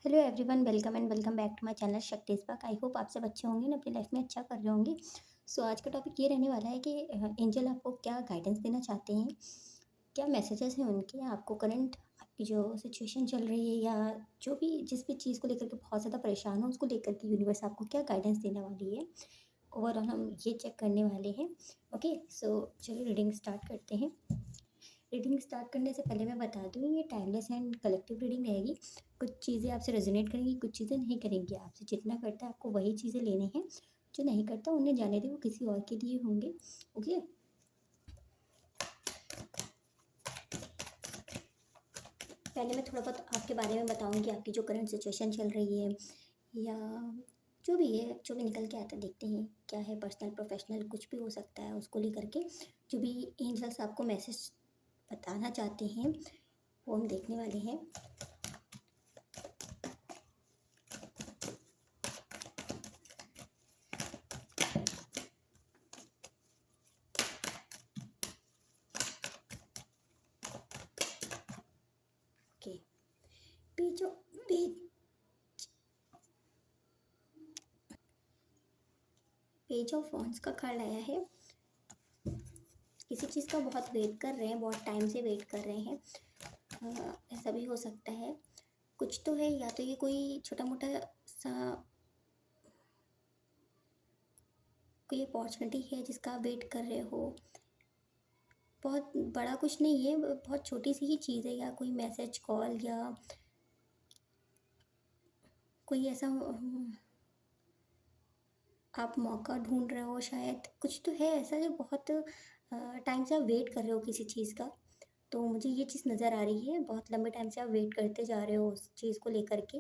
Hello everyone, welcome and welcome back to my channel Shakti Ispak. I hope आप सब अच्छे होंगे ना, अपनी लाइफ में अच्छा कर रहे होंगे। सो आज का टॉपिक ये रहने वाला है कि एंजल आपको क्या गाइडेंस देना चाहते हैं, क्या मैसेजेस हैं उनके आपको करंट आपकी जो सिचुएशन चल रही है या जो भी जिस भी चीज़ को लेकर के बहुत ज़्यादा परेशान हो उसको लेकर के यूनिवर्स आपको क्या गाइडेंस देने वाली है। ओवरऑल हम ये चेक करने वाले हैं। ओके, सो चलिए रीडिंग स्टार्ट करते हैं। रीडिंग स्टार्ट करने से पहले मैं बता दूँ, ये टाइमलेस एंड कलेक्टिव रीडिंग रहेगी। कुछ चीज़ें आपसे रेजोनेट करेंगी, कुछ चीज़ें नहीं करेंगी आपसे। जितना करता है आपको वही चीज़ें लेनी है, जो नहीं करता उन्हें जाने दें, वो किसी और के लिए होंगे। ओके, पहले मैं थोड़ा बहुत आपके बारे में बताऊंगी, आपकी जो करंट सिचुएशन चल रही है या जो भी है, जो भी निकल के आता है देखते हैं क्या है। पर्सनल प्रोफेशनल कुछ भी हो सकता है, उसको लेकर के जो भी एंजल्स आपको मैसेज बताना चाहते हैं वो हम देखने वाले हैं। Okay, page page page of wands का कार्ड आया है। किसी चीज़ का बहुत वेट कर रहे हैं, बहुत टाइम से वेट कर रहे हैं। ऐसा भी हो सकता है। कुछ तो है, या तो ये कोई छोटा मोटा सा कोई अपॉर्चुनिटी है जिसका आप वेट कर रहे हो। बहुत बड़ा कुछ नहीं है, बहुत छोटी सी ही चीज़ है, या कोई मैसेज कॉल या कोई ऐसा आप मौका ढूंढ रहे हो। शायद कुछ तो है ऐसा जो बहुत टाइम से आप वेट कर रहे हो किसी चीज़ का। तो मुझे ये चीज़ नज़र आ रही है, बहुत लंबे टाइम से आप वेट करते जा रहे हो उस चीज़ को लेकर के,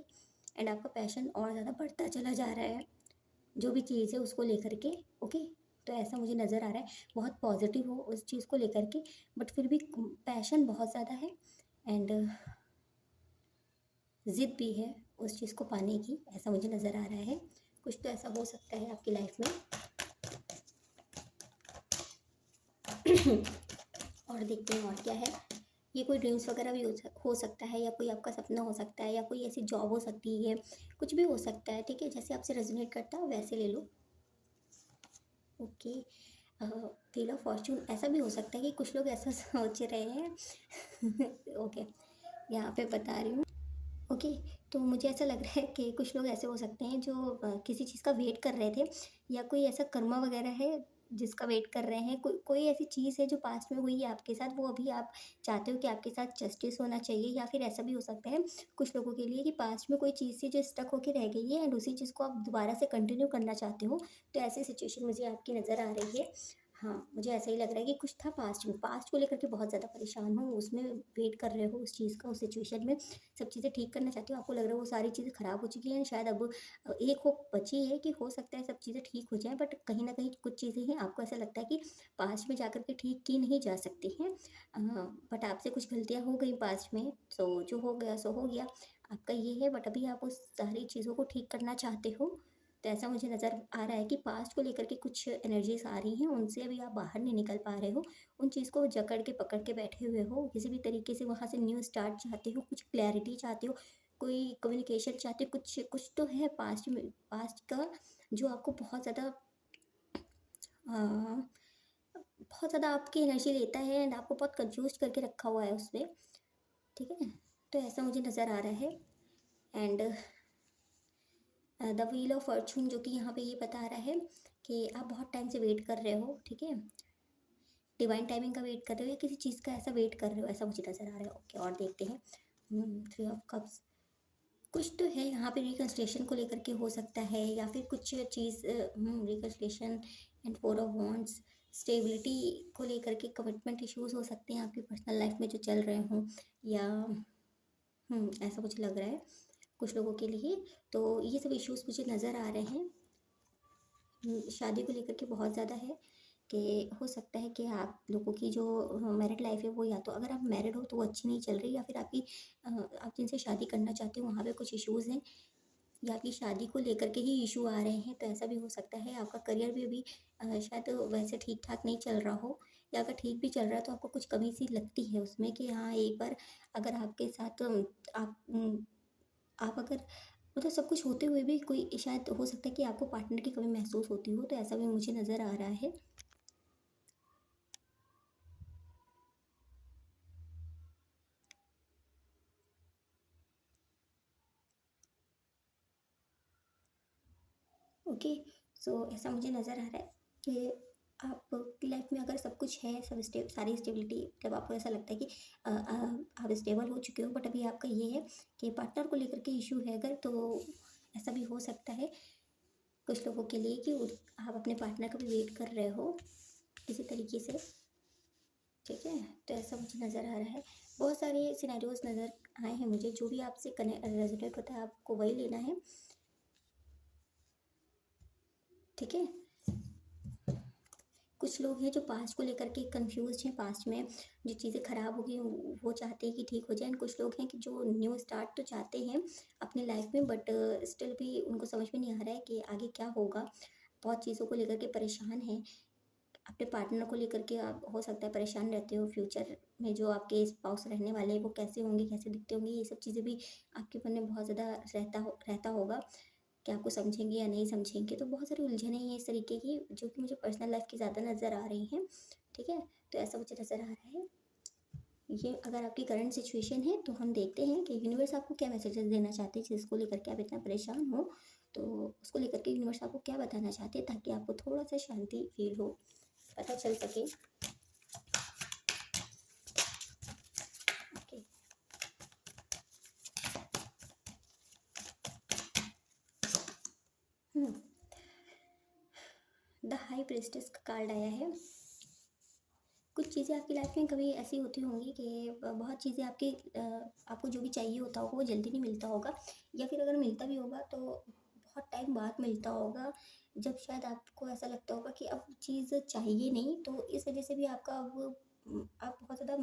एंड आपका पैशन और ज़्यादा बढ़ता चला जा रहा है जो भी चीज़ है उसको लेकर के। ओके, तो ऐसा मुझे नज़र आ रहा है, बहुत पॉजिटिव हो उस चीज़ को लेकर के, बट फिर भी पैशन बहुत ज़्यादा है एंड ज़िद भी है उस चीज़ को पाने की, ऐसा मुझे नज़र आ रहा है। कुछ तो ऐसा हो सकता है आपकी लाइफ में। और देखते हैं और क्या है। ये कोई ड्रीम्स वगैरह भी हो सकता है, या कोई आपका सपना हो सकता है, या कोई ऐसी जॉब हो सकती है, कुछ भी हो सकता है। ठीक है, जैसे आपसे रेजोनेट करता है वैसे ले लो। ओके, व्हील ऑफ फॉर्चून ऐसा भी हो सकता है कि कुछ लोग ऐसा सोच रहे हैं। ओके, यहाँ पे बता रही हूँ। ओके, तो मुझे ऐसा लग रहा है कि कुछ लोग ऐसे हो सकते हैं जो किसी चीज़ का वेट कर रहे थे, या कोई ऐसा कर्मा वगैरह है जिसका वेट कर रहे हैं। कोई ऐसी चीज़ है जो पास्ट में हुई है आपके साथ, वो अभी आप चाहते हो कि आपके साथ जस्टिस होना चाहिए। या फिर ऐसा भी हो सकता है कुछ लोगों के लिए कि पास्ट में कोई चीज़ थी जो स्टक होकर रह गई है, एंड उसी चीज़ को आप दोबारा से कंटिन्यू करना चाहते हो। तो ऐसी सिचुएशन मुझे आपकी नज़र आ रही है। हाँ, मुझे ऐसा ही लग रहा है कि कुछ था पास्ट में, पास्ट को लेकर के बहुत ज़्यादा परेशान हो, उसमें वेट कर रहे हो उस चीज़ का, उस सिचुएशन में सब चीज़ें ठीक करना चाहती हो। आपको लग रहा है वो सारी चीज़ें ख़राब हो चुकी हैं, शायद अब एक होप बची है कि हो सकता है सब चीज़ें ठीक हो जाएँ, बट कहीं न कहीं कुछ चीज़ें हैं आपको ऐसा लगता है कि पास्ट में जाकर के ठीक की नहीं जा सकती हैं। बट आपसे कुछ गलतियाँ हो गई पास्ट में, तो जो हो गया सो हो गया। आपका ये है, बट अभी आप उस सारी चीज़ों को ठीक करना चाहते हो। तो ऐसा मुझे नज़र आ रहा है कि पास्ट को लेकर के कुछ एनर्जीज़ आ रही हैं, उनसे अभी आप बाहर नहीं निकल पा रहे हो। उन चीज़ को जकड़ के पकड़ के बैठे हुए हो, किसी भी तरीके से वहाँ से न्यू स्टार्ट चाहते हो, कुछ क्लैरिटी चाहते हो, कोई कम्युनिकेशन चाहते हो। कुछ कुछ तो है पास्ट में, पास्ट का जो आपको बहुत ज़्यादा आपकी एनर्जी लेता है, एंड आपको बहुत कंफ्यूज करके रखा हुआ है उसमें। ठीक है, तो ऐसा मुझे नज़र आ रहा है। And the wheel of Fortune जो कि यहाँ पे ये बता रहा है कि आप बहुत टाइम से वेट कर रहे हो। ठीक है, डिवाइन टाइमिंग का वेट कर रहे हो, या किसी चीज़ का ऐसा वेट कर रहे हो, ऐसा मुझे नज़र आ रहा है। ओके, और देखते हैं। थ्री ऑफ कप्स कुछ तो है यहाँ पे, रिकन्सिलिएशन को लेकर के हो सकता है, या फिर कुछ चीज़ reconciliation. And four of wands stability को लेकर के कमिटमेंट इश्यूज हो सकते हैं आपकी पर्सनल लाइफ में जो चल रहे हों, या ऐसा कुछ लग रहा है कुछ लोगों के लिए। तो ये सब इश्यूज मुझे नज़र आ रहे हैं। शादी को लेकर के बहुत ज़्यादा है कि हो सकता है कि आप लोगों की जो मैरिड लाइफ है वो, या तो अगर आप मैरिड हो तो वो अच्छी नहीं चल रही, या फिर आपकी आप जिनसे शादी करना चाहते हो वहाँ पे कुछ इश्यूज़ हैं, या आपकी शादी को लेकर के ही इशू आ रहे हैं। तो ऐसा भी हो सकता है। आपका करियर भी अभी शायद वैसे ठीक ठाक नहीं चल रहा हो, या अगर ठीक भी चल रहा है तो आपको कुछ कमी सी लगती है उसमें कि हाँ, एक बार अगर आपके साथ आप आप अगर मतलब सब कुछ होते हुए भी कोई शायद हो सकता है कि आपको पार्टनर की कमी महसूस होती हो, तो ऐसा भी मुझे नज़र आ रहा है। ओके, सो ऐसा मुझे नज़र आ रहा है कि आपकी लाइफ में अगर सब कुछ है, सब सारी स्टेबिलिटी, जब आपको ऐसा लगता है कि आप स्टेबल हो चुके हो, बट अभी आपका ये है कि पार्टनर को लेकर के इशू है अगर, तो ऐसा भी हो सकता है कुछ लोगों के लिए कि आप अपने पार्टनर का भी वेट कर रहे हो किसी तरीके से। ठीक है, तो ऐसा मुझे नज़र आ रहा है। बहुत सारे सिनेरियोज नज़र आए हैं मुझे, जो भी आपसे कनेक्ट रेजोनेट होता है आपको वही लेना है। ठीक है, कुछ लोग हैं जो पास्ट को लेकर के कंफ्यूज हैं, पास्ट में जो चीज़ें ख़राब हो गई वो चाहते हैं कि ठीक हो जाए, एंड कुछ लोग हैं कि जो न्यू स्टार्ट तो चाहते हैं अपनी लाइफ में, बट स्टिल भी उनको समझ में नहीं आ रहा है कि आगे क्या होगा। बहुत चीज़ों को लेकर के परेशान हैं, अपने पार्टनर को लेकर के आप हो सकता है परेशान रहते हो, फ्यूचर में जो आपके स्पाउस रहने वाले हैं वो कैसे होंगे, कैसे दिखते होंगे, ये सब चीज़ें भी आपके मन में बहुत ज़्यादा रहता होगा कि आपको समझेंगे या नहीं समझेंगे। तो बहुत सारी उलझनें हैं इस तरीके की, जो कि मुझे पर्सनल लाइफ की ज़्यादा नज़र आ रही हैं। ठीक है, तो ऐसा मुझे नज़र आ रहा है। ये अगर आपकी करंट सिचुएशन है, तो हम देखते हैं कि यूनिवर्स आपको क्या मैसेजेस देना चाहते हैं, जिसको लेकर के आप इतना परेशान हो। तो उसको लेकर के यूनिवर्स आपको क्या बताना चाहते हैं, ताकि आपको थोड़ा सा शांति फील हो, पता चल सके। ओके, द हाई प्रिस्टेस का कार्ड आया है। कुछ चीज़ें आपकी लाइफ में कभी ऐसी होती होंगी कि बहुत चीज़ें आपको जो भी चाहिए होता होगा वो जल्दी नहीं मिलता होगा, या फिर अगर मिलता भी होगा तो बहुत टाइम बाद मिलता होगा, जब शायद आपको ऐसा लगता होगा कि अब चीज़ चाहिए नहीं, तो इस वजह से भी आप बहुत ज़्यादा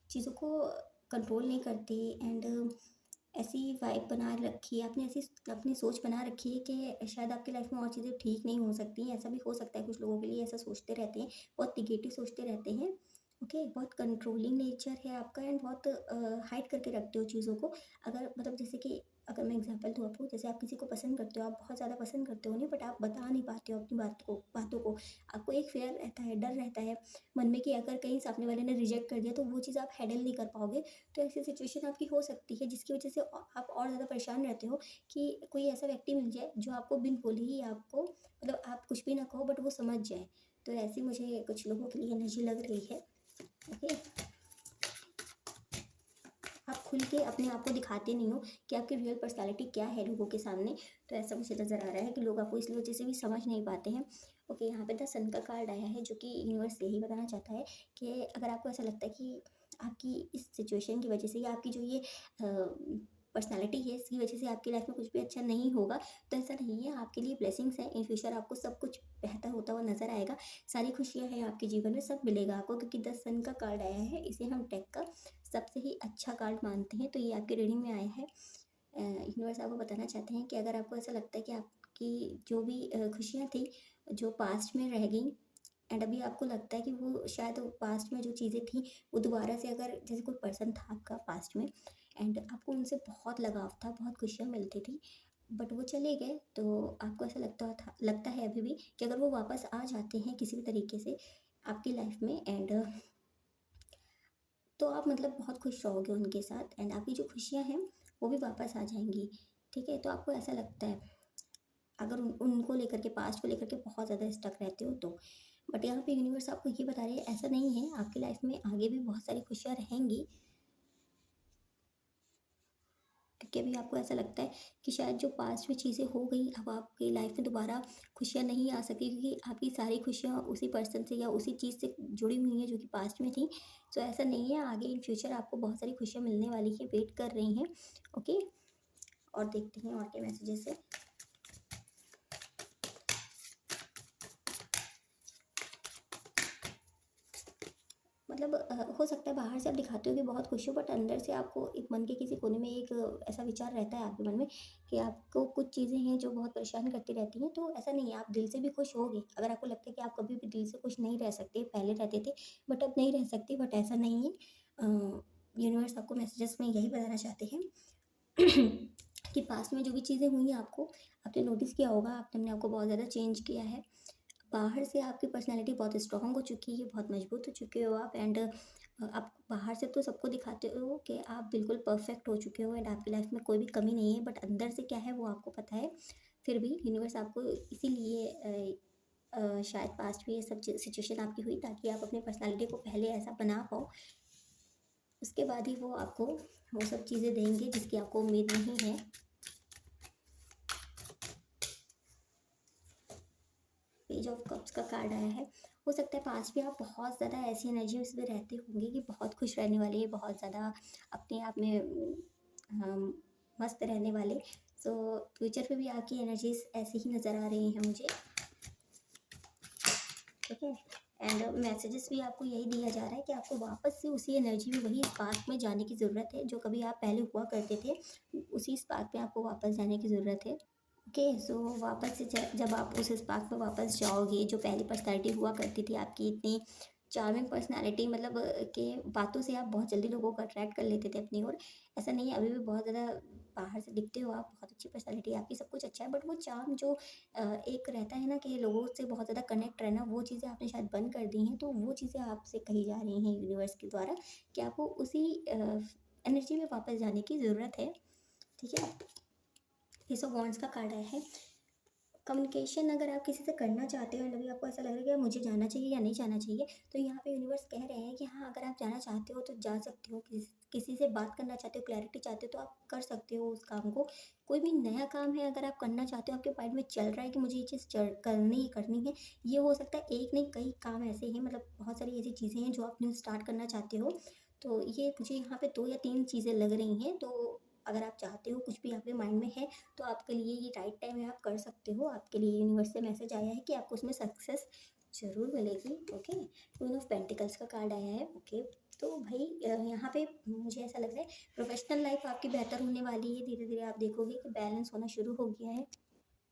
चीज़ों को कंट्रोल नहीं करते, एंड ऐसी वाइब बना रखी है आपने, ऐसी अपनी सोच बना रखी है कि शायद आपकी लाइफ में और चीज़ें ठीक नहीं हो सकती हैं। ऐसा भी हो सकता है, कुछ लोगों के लिए ऐसा सोचते रहते हैं, बहुत निगेटिव सोचते रहते हैं। ओके, बहुत कंट्रोलिंग नेचर है आपका, एंड बहुत हाइड करके रखते हो चीज़ों को। अगर मतलब जैसे कि अगर मैं एग्जांपल दूँ आपको, जैसे आप किसी को पसंद करते हो, आप बहुत ज़्यादा पसंद करते हो उन्हें, बट आप बता नहीं पाते हो अपनी बातों को। आपको एक फ़ियर रहता है, डर रहता है मन में कि अगर कहीं सामने वाले ने रिजेक्ट कर दिया तो वो चीज़ आप हैंडल नहीं कर पाओगे। तो ऐसी सिचुएशन आपकी हो सकती है, जिसकी वजह से आप और ज़्यादा परेशान रहते हो कि कोई ऐसा व्यक्ति मिल जाए जो आपको बिन बोले ही आपको, मतलब आप कुछ भी ना कहो बट वो समझ जाए। तो ऐसी मुझे कुछ लोगों के लिए एनर्जी लग रही है। ओके, आप खुल के अपने आप को दिखाते नहीं हो कि आपकी रियल पर्सनैलिटी क्या है लोगों के सामने। तो ऐसा मुझे नज़र आ रहा है कि लोग आपको इस वजह से भी समझ नहीं पाते हैं। ओके, यहाँ पे द सन का कार्ड आया है, जो कि यूनिवर्स यही बताना चाहता है कि अगर आपको ऐसा लगता है कि आपकी इस सिचुएशन की वजह से, या आपकी जो ये पर्सनैलिटी है इसकी वजह से आपकी लाइफ में कुछ भी अच्छा नहीं होगा, तो ऐसा नहीं है, आपके लिए ब्लेसिंग्स हैं। इन फ्यूचर आपको सब कुछ बेहतर होता हुआ नज़र आएगा, सारी खुशियाँ हैं आपके जीवन में, सब मिलेगा आपको, क्योंकि द सन का कार्ड आया है। इसे हम टेक का सबसे ही अच्छा कार्ड मानते हैं। तो ये आपकी रीडिंग में आया है। यूनिवर्स आपको बताना चाहते हैं कि अगर आपको ऐसा लगता है कि आपकी जो भी खुशियाँ थी, जो पास्ट में रह गई, एंड अभी आपको लगता है कि वो शायद पास्ट में जो चीज़ें थी वो दोबारा से, अगर जैसे कोई पर्सन था आपका पास्ट में, एंड आपको उनसे बहुत लगाव था, बहुत खुशियाँ मिलती थी, बट वो चले गए, तो आपको ऐसा लगता है अभी भी कि अगर वो वापस आ जाते हैं किसी भी तरीके से आपकी लाइफ में, एंड तो आप मतलब बहुत खुश रहोगे उनके साथ, एंड आपकी जो खुशियाँ हैं वो भी वापस आ जाएंगी। ठीक है, तो आपको ऐसा लगता है अगर उनको लेकर के, पास्ट को लेकर के बहुत ज़्यादा स्टक रहते हो तो। बट यहाँ पे यूनिवर्स आपको ये बता रही है ऐसा नहीं है, आपकी लाइफ में आगे भी बहुत सारी खुशियाँ रहेंगी। क्योंकि अभी आपको ऐसा लगता है कि शायद जो पास्ट में चीज़ें हो गई, अब आपकी लाइफ में दोबारा खुशियाँ नहीं आ सकी, क्योंकि आपकी सारी खुशियाँ उसी पर्सन से या उसी चीज़ से जुड़ी हुई हैं जो कि पास्ट में थी। तो ऐसा नहीं है, आगे इन फ्यूचर आपको बहुत सारी खुशियाँ मिलने वाली है, वेट कर रही हैं। ओके, और देखते हैं और क्या मैसेजेस है। मतलब हो सकता है बाहर से आप दिखाते हो कि बहुत खुश हो, बट अंदर से आपको एक मन के किसी कोने में एक ऐसा विचार रहता है आपके मन में कि आपको कुछ चीज़ें हैं जो बहुत परेशान करती रहती हैं। तो ऐसा नहीं है, आप दिल से भी खुश होगे। अगर आपको लगता है कि आप कभी भी दिल से खुश नहीं रह सकते, पहले रहते थे बट अब नहीं रह सकते, बट ऐसा नहीं है। यूनिवर्स आपको मैसेजेस में यही बताना चाहते हैं कि पास्ट में जो भी चीज़ें हुई हैं आपको, आपने नोटिस किया होगा, आपने अपने आप को बहुत ज़्यादा चेंज किया है। बाहर से आपकी पर्सनैलिटी बहुत स्ट्रॉन्ग हो चुकी है, बहुत मजबूत हो चुके हो आप, एंड आप बाहर से तो सबको दिखाते हो कि आप बिल्कुल परफेक्ट हो चुके हो एंड आपकी लाइफ में कोई भी कमी नहीं है, बट अंदर से क्या है वो आपको पता है। फिर भी यूनिवर्स आपको इसीलिए शायद पास्ट में ये सब सिचुएशन आपकी हुई ताकि आप अपनी पर्सनैलिटी को पहले ऐसा बना पाओ, उसके बाद ही वो आपको वो सब चीज़ें देंगे जिसकी आपको उम्मीद नहीं है। पेज ऑफ कप्स का कार्ड आया है। हो सकता है पास्ट में आप बहुत ज़्यादा ऐसी एनर्जी में रहते होंगे कि बहुत खुश रहने वाले, बहुत ज़्यादा अपने आप में मस्त रहने वाले। सो फ्यूचर में भी आपकी एनर्जीज ऐसी ही नज़र आ रही हैं मुझे, ठीक है। एंड मैसेजेस भी आपको यही दिया जा रहा है कि आपको वापस से उसी एनर्जी में, वही स्पार्क में जाने की ज़रूरत है जो कभी आप पहले हुआ करते थे, उसी स्पार्क में आपको वापस जाने की ज़रूरत है। ओके, सो वापस से जब आप उस स्पार्क में वापस जाओगे, जो पहली पर्सनैलिटी हुआ करती थी आपकी, इतनी चार्मिंग पर्सनैलिटी, मतलब कि बातों से आप बहुत जल्दी लोगों को अट्रैक्ट कर लेते थे अपनी ओर। ऐसा नहीं है, अभी भी बहुत ज़्यादा बाहर से दिखते हो आप, बहुत अच्छी पर्सनैलिटी है आपकी, सब कुछ अच्छा है, बट वो चार्म जो एक रहता है ना कि लोगों से बहुत ज़्यादा कनेक्ट रहना, वो चीज़ें आपने शायद बंद कर दी हैं। तो वो चीज़ें आपसे कही जा रही हैं यूनिवर्स के द्वारा कि आपको उसी एनर्जी में वापस जाने की ज़रूरत है, ठीक है। एस ऑफ वॉन्ड्स का कार्ड आया है। कम्युनिकेशन अगर आप किसी से करना चाहते हो एंड अभी आपको ऐसा लग रहा है कि मुझे जाना चाहिए या नहीं जाना चाहिए, तो यहाँ पे यूनिवर्स कह रहे हैं कि हाँ, अगर आप जाना चाहते हो तो जा सकते हो, किसी से बात करना चाहते हो, क्लैरिटी चाहते हो तो आप कर सकते हो उस काम को। कोई भी नया काम है अगर आप करना चाहते हो, आपके माइंड में चल रहा है कि मुझे ये चीज़ करनी ही करनी है, ये हो सकता है एक नहीं कई काम ऐसे हैं, मतलब बहुत सारी ऐसी चीज़ें हैं जो आप न्यू स्टार्ट करना चाहते हो। तो ये मुझे यहाँ पे 2 या 3 चीज़ें लग रही हैं, तो अगर आप चाहते हो, कुछ भी आपके माइंड में है, तो आपके लिए ये राइट टाइम है, आप कर सकते हो। आपके लिए यूनिवर्स से मैसेज आया है कि आपको उसमें सक्सेस ज़रूर मिलेगी, ओके। क्वीन ऑफ पेंटिकल्स का कार्ड आया है, ओके। तो भाई यहाँ पे मुझे ऐसा लग रहा है प्रोफेशनल लाइफ आपकी बेहतर होने वाली है, धीरे धीरे आप देखोगे कि बैलेंस होना शुरू हो गया है,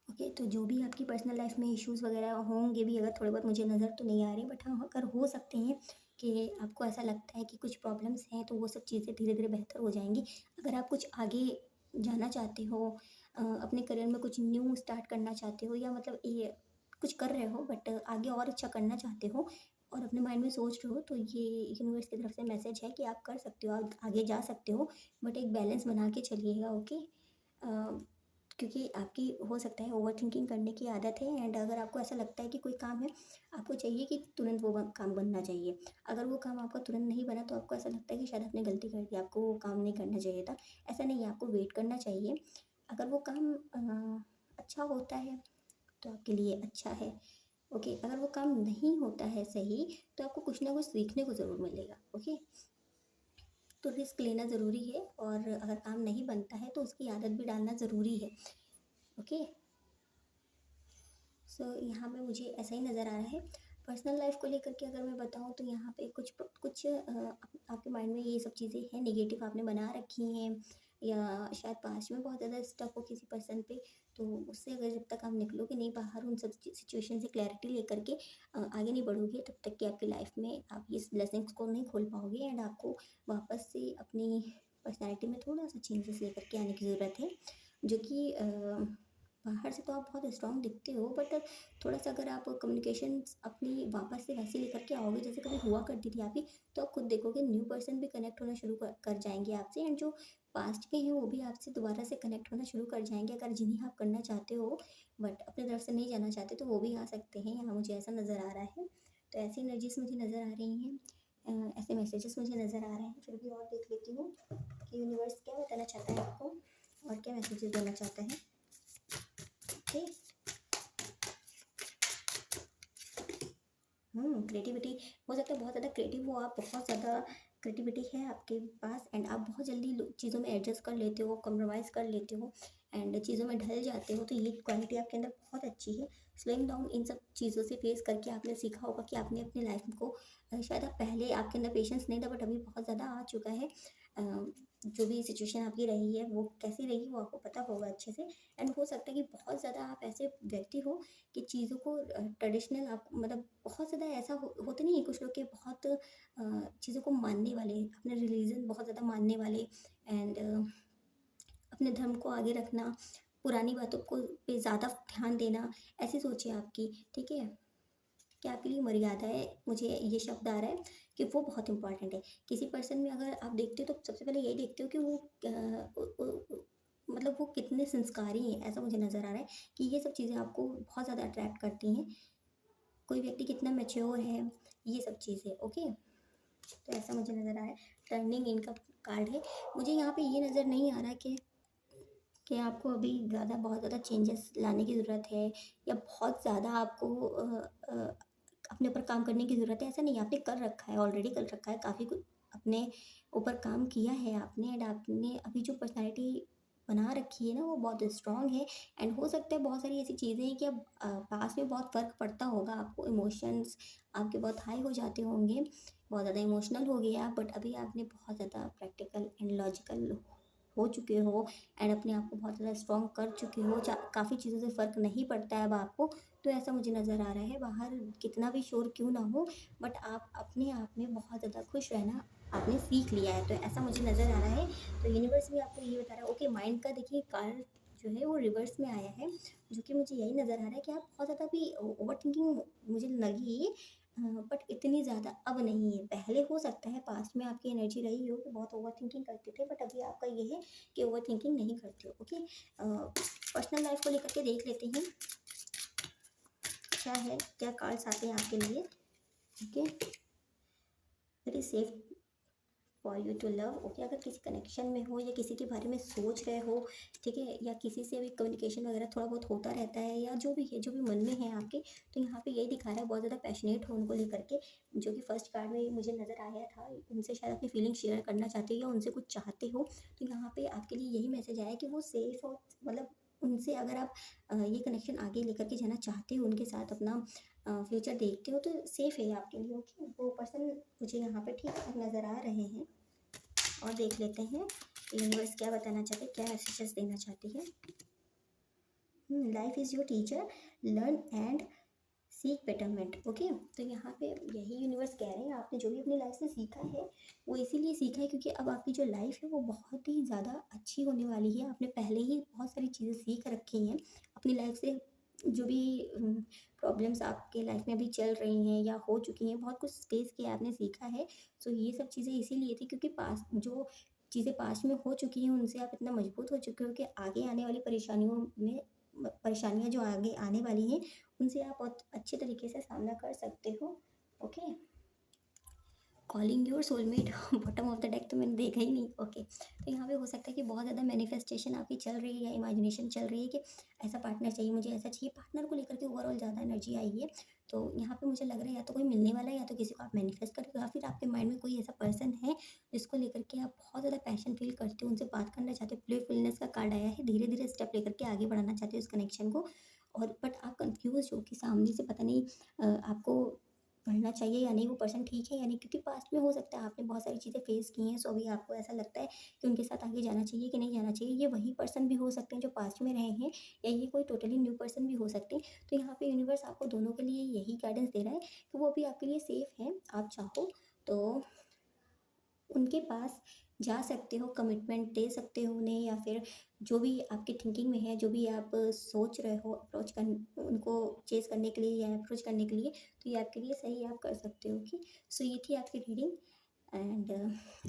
ओके। तो जो भी आपकी पर्सनल लाइफ में इश्यूज़ वगैरह होंगे भी, अगर थोड़े बहुत मुझे नज़र तो नहीं आ रहे, बट हाँ, अगर हो सकते हैं कि आपको ऐसा लगता है कि कुछ प्रॉब्लम्स हैं, तो वो सब चीज़ें धीरे धीरे बेहतर हो जाएंगी। अगर आप कुछ आगे जाना चाहते हो, अपने करियर में कुछ न्यू स्टार्ट करना चाहते हो, या मतलब ये कुछ कर रहे हो बट आगे और अच्छा करना चाहते हो और अपने माइंड में सोच रहे हो, तो ये यूनिवर्स की तरफ से मैसेज है कि आप कर सकते हो, आप आगे जा सकते हो, बट एक बैलेंस बना के चलिएगा, ओके। क्योंकि आपकी हो सकता है ओवरथिंकिंग करने की आदत है, एंड अगर आपको ऐसा लगता है कि कोई काम है, आपको चाहिए कि तुरंत वो काम बनना चाहिए। अगर वो काम आपका तुरंत नहीं बना तो आपको ऐसा लगता है कि शायद आपने गलती कर दी, आपको वो काम नहीं करना चाहिए था। ऐसा नहीं है, आपको वेट करना चाहिए। अगर वो काम अच्छा होता है तो आपके लिए अच्छा है, ओके। अगर वो काम नहीं होता है सही, तो आपको कुछ ना कुछ सीखने को ज़रूर मिलेगा, ओके। तो रिस्क लेना ज़रूरी है, और अगर काम नहीं बनता है तो उसकी आदत भी डालना ज़रूरी है, ओके। सो यहाँ पे मुझे ऐसा ही नज़र आ रहा है। पर्सनल लाइफ को लेकर के अगर मैं बताऊँ तो यहाँ पे कुछ कुछ आपके माइंड में ये सब चीज़ें हैं नेगेटिव आपने बना रखी हैं, या शायद पास्ट में बहुत ज़्यादा स्टक हो किसी पर्सन पे, तो उससे अगर जब तक आप निकलोगे नहीं बाहर उन सब सिचुएशन से क्लैरिटी लेकर के आगे नहीं बढ़ोगे, तब तक कि आपकी लाइफ में आप इस ब्लेसिंग्स को नहीं खोल पाओगे, एंड आपको वापस से अपनी पर्सनैलिटी में थोड़ा सा चेंजेस लेकर के आने की ज़रूरत है, जो कि बाहर से तो आप बहुत स्ट्रांग दिखते हो, बट थोड़ा सा अगर आप कम्युनिकेशन अपनी वापस से वैसे लेकर के आओगे जैसे कभी हुआ करती थी आपकी, तो आप खुद देखोगे न्यू पर्सन भी कनेक्ट होना शुरू कर जाएंगे आपसे, एंड जो पास्ट के हैं वो भी आपसे दोबारा से कनेक्ट होना शुरू कर जाएंगे, अगर जिन्हें आप करना चाहते हो बट अपनी तरफ से नहीं जाना चाहते, तो वो भी आ सकते हैं। यहाँ मुझे ऐसा नज़र आ रहा है, तो ऐसी एनर्जीज मुझे नज़र आ रही हैं, ऐसे मैसेजेस मुझे नज़र आ रहे हैं। फिर भी और देख लेती हूँ कि यूनिवर्स क्या बताना चाहता है आपको और क्या मैसेजेस देना चाहता है, ओके। क्रिएटिविटी हो सकता है, बहुत ज़्यादा क्रिएटिव हो आप, बहुत ज़्यादा क्रिएटिविटी है आपके पास, एंड आप बहुत जल्दी चीज़ों में एडजस्ट कर लेते हो, कॉम्प्रोमाइज़ कर लेते हो, एंड चीज़ों में ढल जाते हो, तो ये क्वालिटी आपके अंदर बहुत अच्छी है। स्लोइंग डाउन इन सब चीज़ों से फेस करके आपने सीखा होगा कि आपने अपनी लाइफ को शायद आप पहले आपके अंदर पेशेंस नहीं था, बट अभी बहुत ज़्यादा आ चुका है। अ, जो भी सिचुएशन आपकी रही है वो कैसी रही वो आपको पता होगा अच्छे से, एंड हो सकता है कि बहुत ज़्यादा आप ऐसे व्यक्ति हो कि चीज़ों को ट्रेडिशनल आप, मतलब बहुत ज़्यादा ऐसा होते नहीं है कुछ लोग के, बहुत चीज़ों को मानने वाले, अपने रिलीजन बहुत ज़्यादा मानने वाले, एंड अपने धर्म को आगे रखना, पुरानी बातों को पे ज़्यादा ध्यान देना, ऐसी सोच है आपकी, ठीक है? कि आपके लिए मर्यादा है, मुझे ये शब्द आ रहा है कि वो बहुत इम्पोर्टेंट है। किसी पर्सन में अगर आप देखते हो तो सबसे पहले यही देखते हो कि वो मतलब वो कितने संस्कारी हैं, ऐसा मुझे नज़र आ रहा है कि ये सब चीज़ें आपको बहुत ज़्यादा अट्रैक्ट करती हैं। कोई व्यक्ति कितना मैच्योर है, ये सब चीज़ें, ओके? तो ऐसा मुझे नज़र आ रहा है। टर्निंग इनका कार्ड है। मुझे यहाँ पे ये नज़र नहीं आ रहा कि आपको अभी ज़्यादा बहुत ज़्यादा चेंजेस लाने की ज़रूरत है या बहुत ज़्यादा आपको अपने ऊपर काम करने की ज़रूरत है, ऐसा नहीं है, आपने कर रखा है, ऑलरेडी कर रखा है, काफ़ी कुछ अपने ऊपर काम किया है आपने एंड आपने अभी जो पर्सनैलिटी बना रखी है ना, वो बहुत स्ट्रॉन्ग है एंड हो सकता है बहुत सारी ऐसी चीज़ें हैं कि अब पास में बहुत फ़र्क पड़ता होगा आपको, इमोशंस आपके बहुत हाई हो जाते होंगे, बहुत ज़्यादा इमोशनल हो गए आप, बट अभी आपने बहुत ज़्यादा प्रैक्टिकल एंड लॉजिकल हो चुके हो एंड अपने आप को बहुत ज़्यादा स्ट्रॉन्ग कर चुके हो, काफ़ी चीज़ों से फ़र्क नहीं पड़ता है अब आपको, तो ऐसा मुझे नज़र आ रहा है। बाहर कितना भी शोर क्यों ना हो, बट आप अपने आप में बहुत ज़्यादा खुश रहना आपने सीख लिया है, तो ऐसा मुझे नज़र आ रहा है। तो यूनिवर्स भी आपको ये बता रहा है, ओके, माइंड का देखिए कार्ड जो है वो रिवर्स में आया है, जो कि मुझे यही नज़र आ रहा है कि आप बहुत ज़्यादा भी ओवर थिंकिंग मुझे लगी, बट इतनी ज़्यादा अब नहीं है। पहले हो सकता है पास्ट में आपकी एनर्जी रही हो कि बहुत ओवर थिंकिंग करते थे, बट अभी आपका ये है कि ओवर थिंकिंग नहीं करते हो, ओके? पर्सनल लाइफ को लेकर के देख लेते हैं क्या है, क्या कार्ड्स आते हैं आपके लिए, okay? Very safe for you to love, okay? अगर किसी कनेक्शन में हो या किसी के बारे में सोच रहे हो, ठीक है, या किसी से भी कम्युनिकेशन वगैरह थोड़ा बहुत होता रहता है या जो भी है, जो भी मन में है आपके, तो यहाँ पे यही दिखा रहा है बहुत ज़्यादा पैशनेट हो उनको लेकर के, जो कि फर्स्ट कार्ड में मुझे नज़र आया था। उनसे शायद अपनी फीलिंग शेयर करना चाहते हो या उनसे कुछ चाहते हो, तो यहाँ पे आपके लिए यही मैसेज आया कि वो सेफ और मतलब उनसे अगर आप ये कनेक्शन आगे लेकर के जाना चाहते हो, उनके साथ अपना फ्यूचर देखते हो, तो सेफ़ है आपके लिए, ओके? वो पर्सन मुझे यहाँ पे ठीक नज़र आ रहे हैं। और देख लेते हैं यूनिवर्स क्या बताना चाहते हैं, क्या मैसेजेस देना चाहती है। Life is your teacher, learn and seek betterment, okay? तो यहाँ पे यही यूनिवर्स कह रहे हैं, आपने जो भी अपनी लाइफ से सीखा है वो इसीलिए सीखा है क्योंकि अब आपकी जो लाइफ है वो बहुत ही ज़्यादा अच्छी होने वाली है। आपने पहले ही बहुत सारी चीज़ें सीख रखी हैं अपनी लाइफ से, जो भी प्रॉब्लम्स आपके लाइफ में अभी चल रही हैं या हो चुकी हैं, बहुत कुछ फेस किया आपने, सीखा है। सो ये सब चीज़ें इसीलिए थी क्योंकि पास जो चीज़ें पास्ट में हो चुकी हैं उनसे आप इतना मजबूत हो चुके हो कि आगे आने वाली परेशानियाँ जो आगे आने वाली हैं उनसे आप बहुत अच्छे तरीके से सामना कर सकते हो, okay? Calling your soulmate bottom of the deck तो मैंने देखा ही नहीं, ओके? तो यहाँ पे हो सकता है कि बहुत ज़्यादा मैनिफेस्टेशन आपकी चल रही है या इमेजिनेशन चल रही है कि ऐसा पार्टनर चाहिए, मुझे ऐसा चाहिए, पार्टनर को लेकर के ओवरऑल ज़्यादा एनर्जी आई है। तो यहाँ पे मुझे लग रहा है या तो कोई मिलने वाला है या तो किसी को आप मैनिफेस्ट कर रहे हो या फिर आपके माइंड में कोई ऐसा पर्सन है जिसको लेकर के आप बहुत ज़्यादा पैशन फील करते हो, उनसे बात करना चाहते हो, प्लेफुलनेस का कार्ड आया है, धीरे धीरे स्टेप लेकर के आगे बढ़ाना चाहते हो इस कनेक्शन को, और बट आप कंफ्यूज हो कि सामने से पता नहीं आपको पढ़ना चाहिए या नहीं, वो पर्सन ठीक है या नहीं, क्योंकि पास्ट में हो सकता है आपने बहुत सारी चीज़ें फेस की हैं, सो अभी आपको ऐसा लगता है कि उनके साथ आगे जाना चाहिए कि नहीं जाना चाहिए। ये वही पर्सन भी हो सकते हैं जो पास्ट में रहे हैं या ये कोई टोटली न्यू पर्सन भी हो सकते हैं। तो यहाँ पे यूनिवर्स आपको दोनों के लिए यही गाइडेंस दे रहा है कि वो अभी आपके लिए सेफ़ है, आप चाहो तो उनके पास जा सकते हो, कमिटमेंट दे सकते हो उन्हें, या फिर जो भी आपकी थिंकिंग में है, जो भी आप सोच रहे हो अप्रोच कर उनको चेज़ करने के लिए या अप्रोच करने के लिए, तो ये आपके लिए सही आप कर सकते हो, ओके? सो ये थी आपकी रीडिंग एंड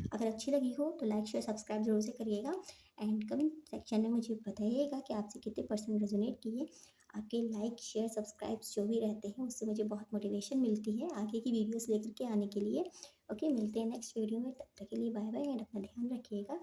अगर अच्छी लगी हो तो लाइक शेयर सब्सक्राइब ज़रूर से करिएगा एंड कमेंट सेक्शन में मुझे बताइएगा कि आपसे कितने पर्सन रेजोनेट किए। आपके लाइक शेयर सब्सक्राइब्स जो भी रहते हैं उससे मुझे बहुत मोटिवेशन मिलती है आगे की वीडियोस लेकर के आने के लिए, ओके? मिलते हैं नेक्स्ट वीडियो में, तब तक के लिए बाय बाय एंड अपना ध्यान रखिएगा।